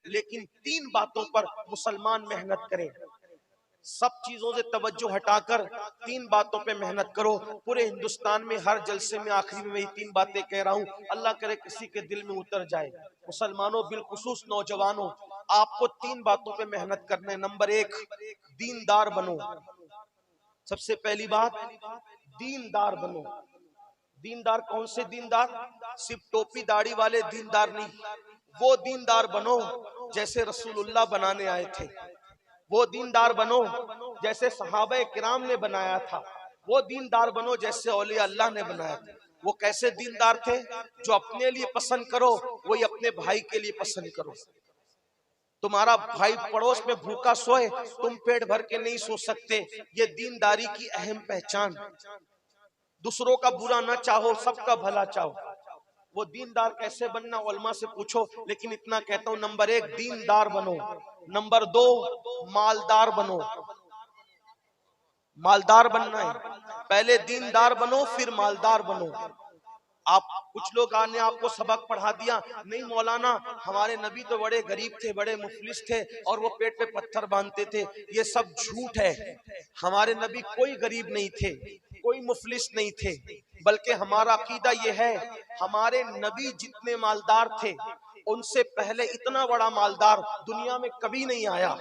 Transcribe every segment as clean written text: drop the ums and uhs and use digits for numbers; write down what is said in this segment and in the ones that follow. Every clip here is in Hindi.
लेकिन 3 बातों पर मुसलमान मेहनत करे। सब चीजों से तवज्जो हटाकर 3 बातों पे मेहनत करो। पूरे हिंदुस्तान में हर जलसे में आखिरी में वही 3 बातें कह रहा हूँ, अल्लाह करे किसी के दिल में उतर जाए। मुसलमानों, बिलखुसूस नौजवानों, आपको 3 बातों पे मेहनत करना है। नंबर 1, दीनदार बनो। सबसे पहली बात, दीनदार बनो। दीनदार कौन से दीनदार? सिर्फ टोपी दाढ़ी वाले दीनदार नहीं, वो दीनदार बनो जैसे रसूलुल्लाह बनाने आए थे। वो दीनदार बनो जैसे सहाबा किराम ने बनाया था। वो दीनदार बनो जैसे औलिया अल्लाह ने बनाया था। वो कैसे दीनदार थे? जो अपने लिए पसंद करो वही अपने भाई के लिए पसंद करो। तुम्हारा भाई पड़ोस में भूखा सोए, तुम पेट भर के नहीं सो सकते। ये दीनदारी की अहम पहचान। दूसरों का बुरा ना चाहो, सबका भला चाहो। वो दीनदार कैसे बनना, उलमा से पूछो। लेकिन इतना कहता हूं, नंबर 1 दीनदार बनो। नंबर 2 मालदार बनो। मालदार बनना है, पहले दीनदार बनो फिर मालदार बनो। आप कुछ लोग आने आपको सबक पढ़ा दिया, नहीं मौलाना हमारे नबी तो बड़े गरीब थे, बड़े मुफलिस थे और वो पेट पे पत्थर बांधते थे। ये सब झूठ है। हमारे नबी कोई गरीब नहीं थे, कोई मुफलिस नहीं थे, बल्कि हमारा अकीदा ये है, हमारे नबी जितने मालदार थे उनसे पहले इतना बड़ा मालदार दुनिया में कभी नहीं आया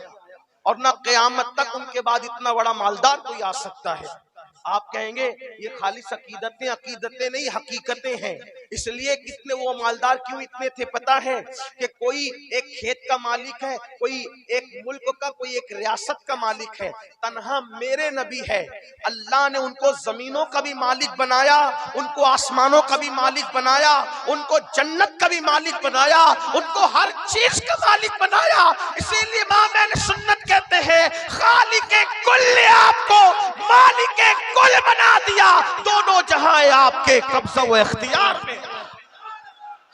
और ना क़यामत तक उनके बाद इतना बड़ा मालदार कोई आ सकता है। आप कहेंगे ये खाली अकीदतें, अकीदतें नहीं हकीकतें हैं। इसलिए कितने वो मालदार क्यों इतने थे पता है? कि कोई एक खेत का मालिक है, कोई एक मुल्क का, कोई एक रियासत का मालिक है, तन्हा मेरे नबी है। अल्लाह ने उनको जमीनों का भी मालिक बनाया, उनको आसमानों का भी मालिक बनाया, उनको जन्नत का भी मालिक बनाया, उनको हर चीज का मालिक बनाया। इसीलिए इमाम अहले सुन्नत कहते हैं, खालिक कुल ने आपको मालिक कुल बना दिया, दोनों जहां आपके कब्जा व इख्तियार में।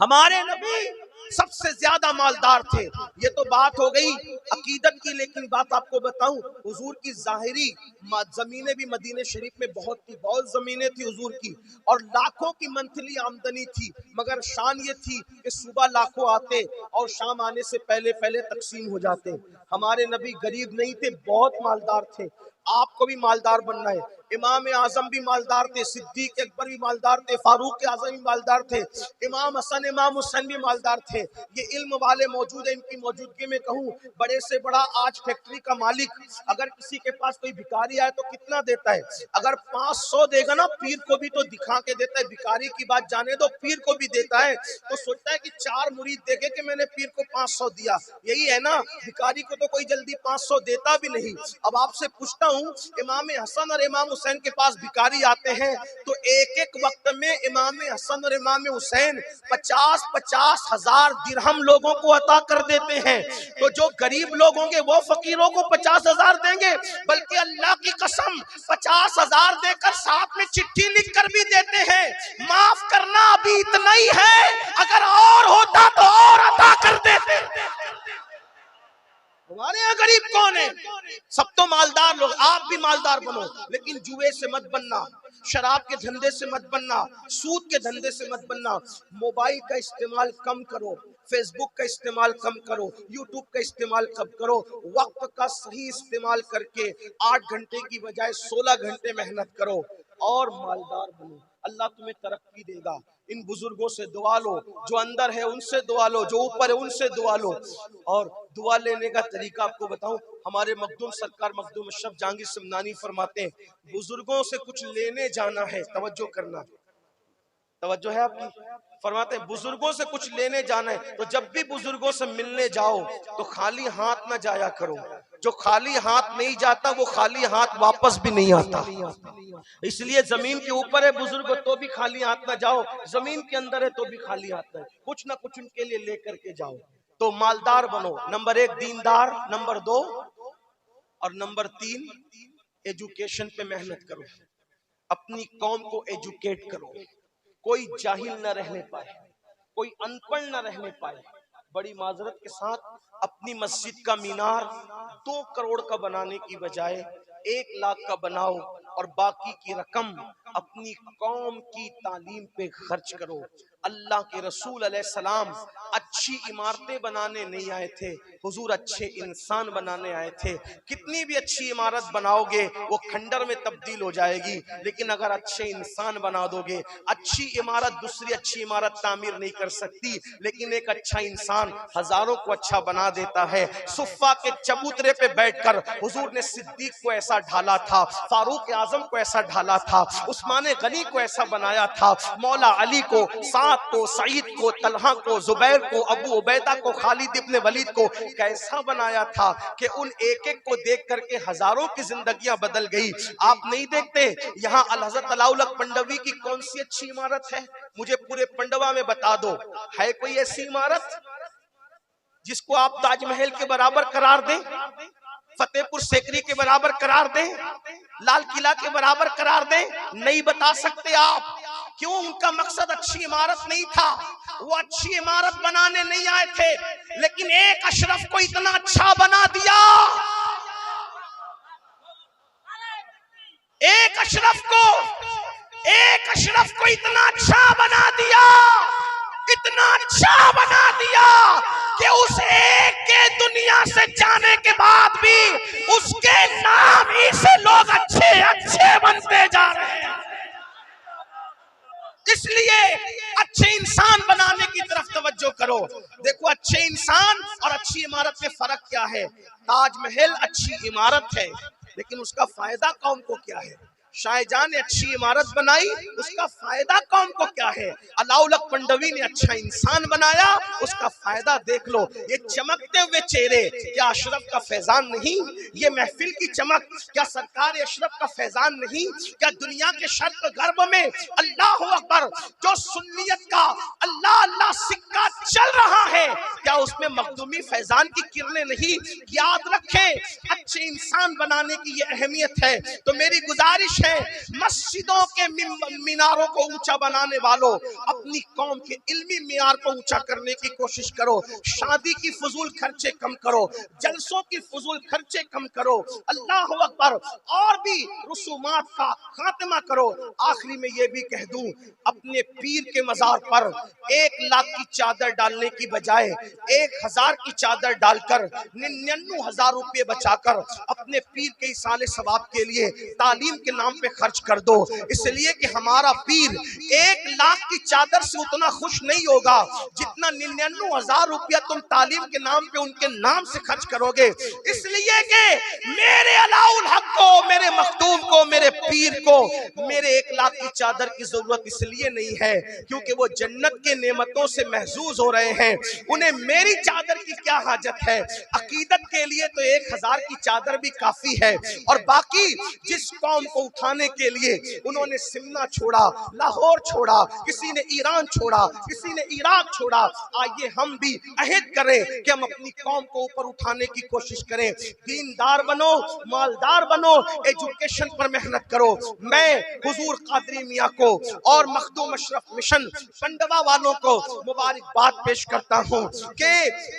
हमारे नबी सबसे ज्यादा मालदार थे। ये तो बात हो गई अकीदत की, लेकिन बात आपको बताऊं, हुजूर की जाहिरी जमीनें भी मदीने शरीफ में बहुत थी, बहुत जमीनें थी हुजूर की, और लाखों की मंथली आमदनी थी। मगर शान ये थी कि सुबह लाखों आते और शाम आने से पहले पहले तकसीम हो जाते। हमारे नबी गरीब नहीं थे, बहुत मालदार थे। आपको भी मालदार बनना है। इमाम आजम भी मालदार थे, सिद्दीक अकबर भी मालदार थे, फारूक आजम भी मालदार थे, इमाम हसन इमाम हुसैन भी मालदार थे। ये इल्म वाले मौजूद है, इनकी मौजूदगी में कहूँ, बड़े से बड़ा आज फैक्ट्री का मालिक अगर किसी के पास कोई भिखारी आए तो कितना देता है? अगर 500 देगा ना, पीर को भी तो दिखा के देता है। भिखारी की बात जाने दो, पीर को भी देता है तो सोचता है कि 4 मुरीद देखे कि मैंने पीर को 500 दिया। यही है ना, भिखारी को तो कोई जल्दी 500 देता भी नहीं। अब आपसे पूछता हूँ, इमाम हसन और इमाम हुसैन के पास भिखारी आते हैं तो एक एक वक्त में इमाम हसन और इमाम हुसैन 50-50 हजार दिरहम लोगों को अता कर देते हैं। तो जो गरीब लोग होंगे वो फकीरों को 50 हजार देंगे, बल्कि अल्लाह की कसम 50 हजार देकर साथ में चिट्ठी लिख कर भी देते हैं, माफ करना अभी इतना ही है, अगर और होता तो और अता कर देते। हमारे यहाँ गरीब कौन है? सब तो मालदार लोग। आप भी मालदार बनो, लेकिन जुए से मत बनना, शराब के धंधे से मत बनना, सूद के धंधे से मत बनना। मोबाइल का इस्तेमाल कम करो, फेसबुक का इस्तेमाल कम करो, यूट्यूब का इस्तेमाल कम करो। वक्त का सही इस्तेमाल करके 8 घंटे की बजाय 16 घंटे मेहनत करो और मालदार बनो। अल्लाह तुम्हें तरक्की देगा। इन बुजुर्गों से दुआ लो, जो अंदर है उनसे दुआ लो, जो ऊपर है उनसे दुआ लो। और दुआ लेने का तरीका आपको बताऊं, हमारे मखदूम सरकार मखदूम अशरफ जहांगीर समनानी फरमाते हैं, बुजुर्गों से कुछ लेने जाना है, तवज्जो करना, तवज्जो है आपकी, फरमाते हैं बुजुर्गों से कुछ लेने जाना है तो जब भी बुजुर्गों से मिलने जाओ तो खाली हाथ ना जाया करो। जो खाली हाथ नहीं जाता वो खाली हाथ वापस भी नहीं आता। इसलिए जमीन के ऊपर है बुजुर्ग तो भी खाली हाथ ना जाओ, जमीन के अंदर है तो भी खाली हाथ ना, कुछ ना कुछ उनके लिए लेकर के जाओ। तो मालदार बनो। नंबर 1 दीनदार, नंबर 2 और नंबर 3 एजुकेशन पे मेहनत करो, अपनी कौम को एजुकेट करो। कोई जाहिल न रहने पाए, कोई अनपढ़ न रहने पाए। बड़ी माजरत के साथ अपनी मस्जिद का मीनार 2 करोड़ का बनाने की बजाय 1 लाख का बनाओ और बाकी की रकम अपनी कौम की तालीम पे खर्च करो। अल्लाह के रसूल अलैहिस्सलाम अच्छी इमारतें बनाने नहीं आए थे, हुजूर अच्छे इंसान बनाने आए थे। कितनी भी अच्छी इमारत बनाओगे वो खंडर में तब्दील हो जाएगी, लेकिन अगर अच्छे इंसान बना दोगे, अच्छी इमारत दूसरी अच्छी इमारत तामीर नहीं कर सकती, लेकिन एक अच्छा इंसान हजारों को अच्छा बना देता है। सुफ़ा के चबूतरे पे बैठकर हुजूर ने सिद्दीक को ऐसा ढाला था, फारूक आजम को ऐसा ढाला था, उस्मान गनी को ऐसा बनाया था, मौला अली को, साद को, सईद को, तलहा को, जुबैर को, अबू उबैदा को, खालिद इब्ने वलीद को कैसा बनाया था कि उन एक एक को देख करके हजारों की जिंदगियां बदल गई। आप नहीं देखते यहाँ अल हज़रत अलाउल हक पंडवी की कौन सी अच्छी इमारत है? मुझे पूरे पंडवा में बता दो, है कोई ऐसी इमारत जिसको आप ताजमहल के बराबर करार दें, फतेहपुर सीकरी के बराबर करार दें, लाल किला के बराबर करार दें? नहीं बता सकते आप। क्यों? उनका मकसद अच्छी इमारत नहीं था, वो अच्छी इमारत बनाने नहीं आए थे, लेकिन एक अशरफ को इतना अच्छा बना दिया, एक अशरफ को इतना अच्छा बना दिया, इतना अच्छा बना दिया कि उस एक के दुनिया से जाने के बाद भी उसके नाम ही से लोग अच्छे अच्छे बनते जा रहे हैं। इसलिए अच्छे इंसान बनाने की तरफ तवज्जो करो। देखो अच्छे इंसान और अच्छी इमारत में फर्क क्या है? ताजमहल अच्छी इमारत है, लेकिन उसका फायदा कौम को क्या है? शाहजहां ने अच्छी इमारत बनाई, उसका फायदा कौम को क्या है? अलाउल हक पंडवी ने अच्छा इंसान बनाया, उसका फायदा देख लो। ये चमकते हुए चेहरे क्या अशरफ का फैजान नहीं? ये महफिल की चमक क्या सरकार अशरफ का फैजान नहीं? क्या दुनिया के शर्क गर्भ में अल्लाह अकबर जो सुन्नियत का अल्लाह अल्लाह सिक्का चल रहा है, क्या उसमें मखदूमी फैजान की किरणें नहीं? याद रखें, अच्छे इंसान बनाने की ये अहमियत है। तो मेरी गुजारिश है, मस्जिदों के मीनारों को ऊंचा बनाने वालों, अपनी कौम के इल्मी मियार को ऊंचा करने की कोशिश करो। शादी की फजूल खर्चे कम करो, जलसों की फजूल खर्चे कम करो, अल्लाह अकबर, और भी रसूमात का खात्मा करो। आखिरी में ये भी कह दूं, अपने पीर के मजार पर 1 लाख की चादर डालने की बजाय 1000 की चादर डालकर 99,000 रुपये बचाकर अपने पीर के इसाले सवाब के लिए तालीम के नाम पे खर्च कर दो। इसलिए कि हमारा पीर 1 लाख की चादर से उतना खुश नहीं होगा जितना 99,000 रुपया तुम तालीम के नाम पे उनके नाम से खर्च करोगे। इसलिए कि मेरे अलाउल हक को, मेरे मखदूम को, मेरे पीर को मेरे 1 लाख की चादर की जरूरत इसलिए नहीं है क्योंकि वो जन्नत के नेमतों से महजूज हो रहे हैं, उन्हें मेरी चादर की क्या हाजत है? अकीदत के लिए तो 1000 की चादर भी काफी है। और बाकी जिस कौम को उठाने के लिए उन्होंने सिमना छोड़ा, लाहौर छोड़ा, किसी ने ईरान छोड़ा, किसी ने इराक छोड़ा, आइए हम भी अहद करें कि हम अपनी कौम को ऊपर उठाने की कोशिश करें। दीनदार बनो, मालदार बनो, एजुकेशन पर मेहनत करो। मैं हुजूर कादरी मियां को और मखदूम अशरफ मिशन पंडवा वालों को मुबारकबाद पेश करता हूं कि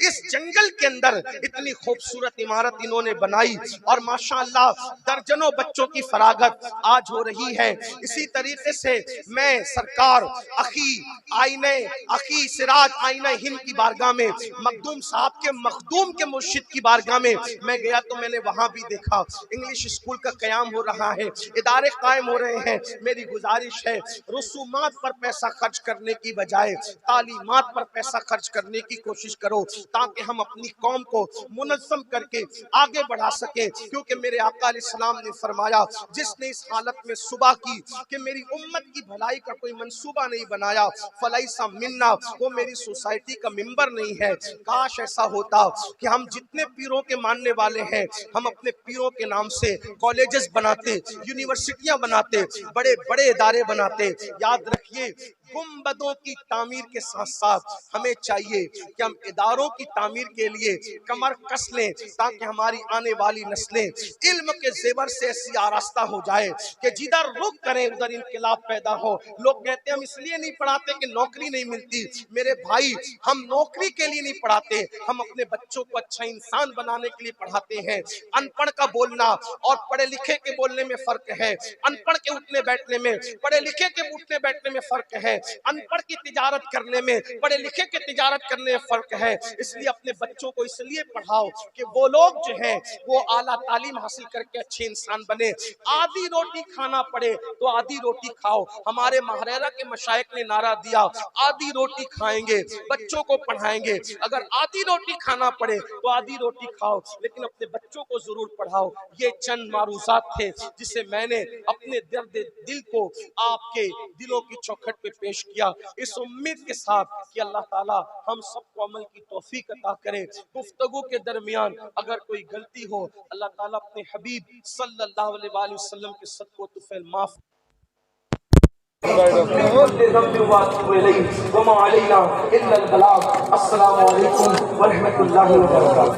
इस जंगल के अंदर इतनी खूबसूरत इमारत इन्होंने बनाई और माशाअल्लाह दर्जनों बच्चों की फरागत आज हो रही है। इसी तरीके से मैं सरकार अखी सिराज आईने हिंद की बारगाह में मखदूम साहब के मखदूम के मुर्शिद की बारगाह में मैं गया तो मैंने वहां भी देखा इंग्लिश स्कूल का कयाम हो रहा है, इदारे कायम हो रहे हैं। मेरी गुजारिश है, रसूमात पर पैसा खर्च करने की बजाय तालीमात पर पैसा खर्च करने की कोशिश करो ताकि हम अपनी कौम को मुनज़्ज़म करके आगे बढ़ा सके। क्योंकि मेरे आका अलैहिस्सलाम ने फरमाया, जिसने इस हालत में सुबह की कि मेरी उम्मत की भलाई का कोई मंसूबा नहीं बनाया, फलैसा मिन्ना, वो मेरी सोसाइटी का मेंबर नहीं है। काश ऐसा होता कि हम जितने पीरों के मानने वाले हैं, हम अपने पीरों के नाम से कॉलेजेस बनाते, यूनिवर्सिटियां बनाते, बड़े बड़े इदारे बनाते। याद रखिए, गुंबदों की तामीर के साथ साथ हमें चाहिए कि हम इदारों की तामीर के लिए कमर कस लें ताकि हमारी आने वाली नस्लें इल्म के जेवर से ऐसी आरास्ता हो जाए कि जिधर रुख करें उधर इनकलाब पैदा हो। लोग कहते हैं हम इसलिए नहीं पढ़ाते कि नौकरी नहीं मिलती। मेरे भाई, हम नौकरी के लिए नहीं पढ़ाते, हम अपने बच्चों को अच्छा इंसान बनाने के लिए पढ़ाते हैं। अनपढ़ का बोलना और पढ़े लिखे के बोलने में फर्क है, अनपढ़ के उठने बैठने में, पढ़े लिखे के उठने बैठने में फर्क है। अनपढ़ की तिजारत करने में, पढ़े लिखे की तिजारत करने में फर्क है। इसलिए अपने बच्चों को इसलिए पढ़ाओ कि वो लोग जो है वो आला तालीम हासिल करके अच्छे इंसान बने। आधी रोटी खाना पड़े तो आधी रोटी खाओ। हमारे महरेरा के मशाइख ने नारा दिया, आधी रोटी खाएंगे, बच्चों को पढ़ाएंगे। अगर आधी रोटी खाना पड़े तो आधी रोटी खाओ, लेकिन अपने बच्चों को जरूर पढ़ाओ। ये चंद मारूजात थे जिसे मैंने अपने दर्द दिल को आपके दिलों की चौखट पे पेश किया, इस उम्मीद के साथ कि अल्लाह ताला हम सबको अमल की तौफीक अता करे। गुफ्तगू के दरमियान अगर कोई गलती हो, अल्लाह ताला अपने हबीब सल्लल्लाहु अलैहि वसल्लम के सदक़ों तुफ़ैल माफ। अस्सलामु अलैकुम व रहमतुल्लाहि व बरकातहू।